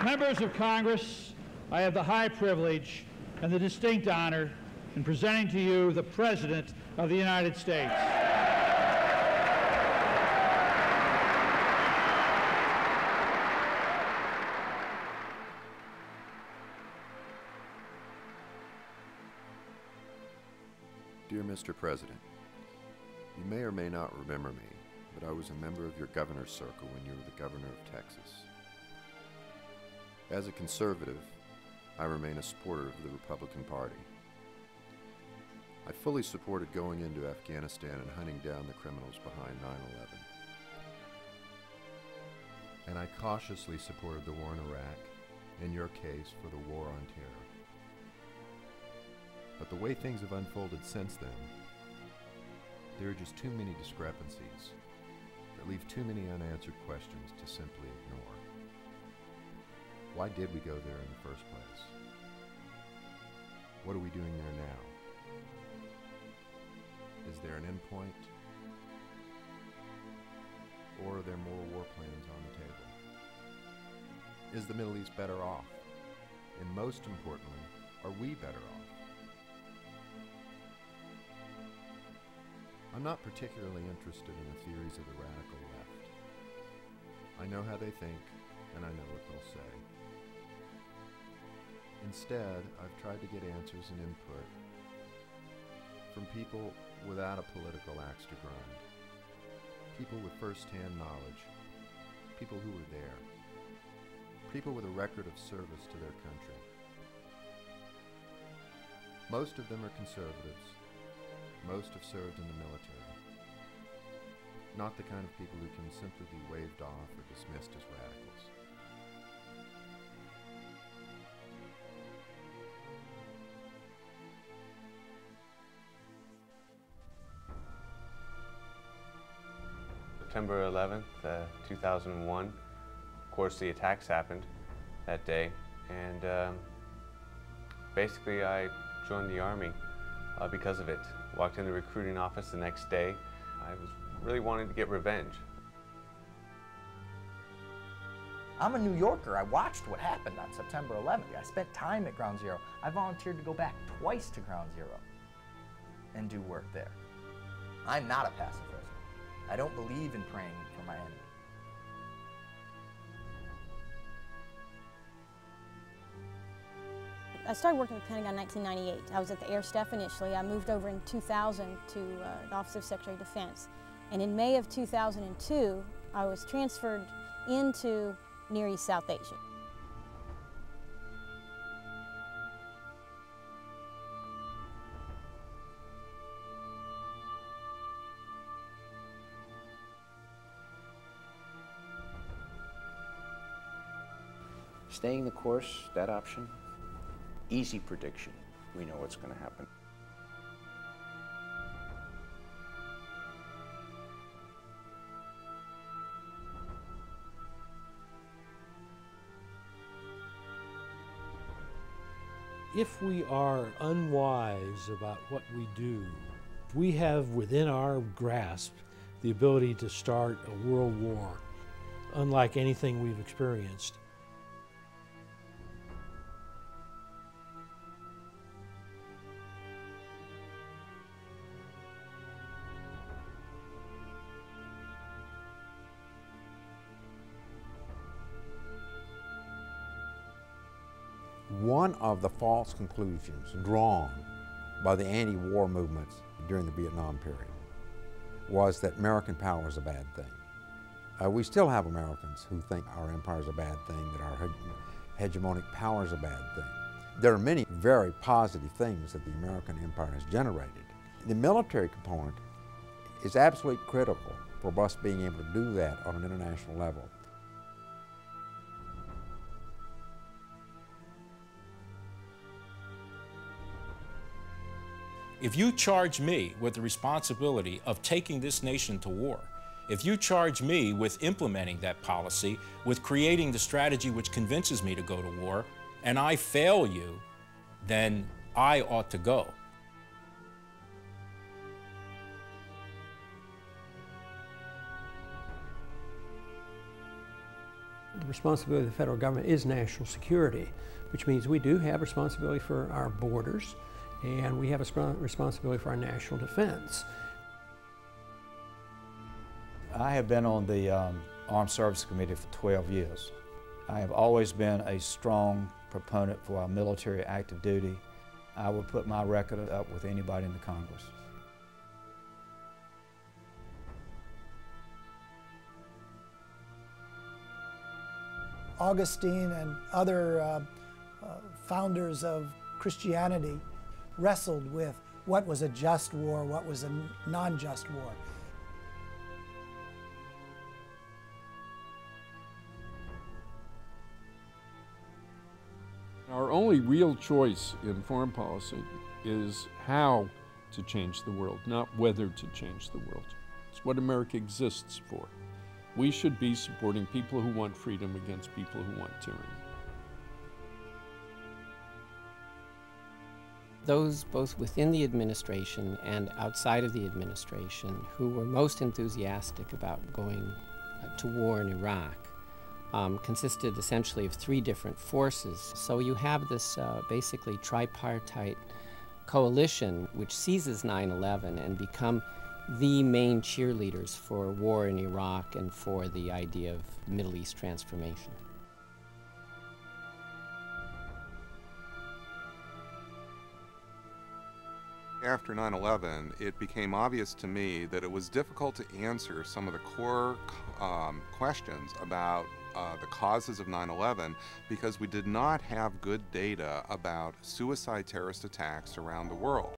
Members of Congress, I have the high privilege and the distinct honor in presenting to you the President of the United States. Dear Mr. President, you may or may not remember me, but I was a member of your governor's circle when you were the governor of Texas. As a conservative, I remain a supporter of the Republican Party. I fully supported going into Afghanistan and hunting down the criminals behind 9/11. And I cautiously supported the war in Iraq, in your case, for the war on terror. But the way things have unfolded since then, there are just too many discrepancies that leave too many unanswered questions to simply ignore. Why did we go there in the first place? What are we doing there now? Is there an endpoint? Or are there more war plans on the table? Is the Middle East better off? And most importantly, are we better off? I'm not particularly interested in the theories of the radical left. I know how they think, and I know what they'll say. Instead, I've tried to get answers and input from people without a political axe to grind, people with first-hand knowledge, people who were there, people with a record of service to their country. Most of them are conservatives. Most have served in the military. Not the kind of people who can simply be waved off or dismissed as radicals. September 11th, 2001. Of course, the attacks happened that day, and basically I joined the Army because of it. Walked in the recruiting office the next day. I was really wanting to get revenge. I'm a New Yorker. I watched what happened on September 11th. I spent time at Ground Zero. I volunteered to go back twice to Ground Zero and do work there. I'm not a pacifist. I don't believe in praying for my enemy. I started working at the Pentagon in 1998. I was at the Air Staff initially. I moved over in 2000 to the Office of Secretary of Defense. And in May of 2002, I was transferred into Near East South Asia. Staying the course, that option, easy prediction. We know what's going to happen. If we are unwise about what we do, we have within our grasp the ability to start a world war, unlike anything we've experienced. One one of the false conclusions drawn by the anti-war movements during the Vietnam period was that American power is a bad thing. We still have Americans who think our empire is a bad thing, that our hegemonic power is a bad thing. There are many very positive things that the American empire has generated. The military component is absolutely critical for us being able to do that on an international level. If you charge me with the responsibility of taking this nation to war, if you charge me with implementing that policy, with creating the strategy which convinces me to go to war, and I fail you, then I ought to go. The responsibility of the federal government is national security, which means we do have responsibility for our borders, and we have a responsibility for our national defense. I have been on the Armed Services Committee for 12 years. I have always been a strong proponent for our military active duty. I would put my record up with anybody in the Congress. Augustine and other founders of Christianity wrestled with what was a just war, what was a non-just war. Our only real choice in foreign policy is how to change the world, not whether to change the world. It's what America exists for. We should be supporting people who want freedom against people who want tyranny. Those both within the administration and outside of the administration who were most enthusiastic about going to war in Iraq consisted essentially of three different forces. So you have this basically tripartite coalition which seizes 9/11 and become the main cheerleaders for war in Iraq and for the idea of Middle East transformation. After 9/11, it became obvious to me that it was difficult to answer some of the core questions about the causes of 9/11 because we did not have good data about suicide terrorist attacks around the world.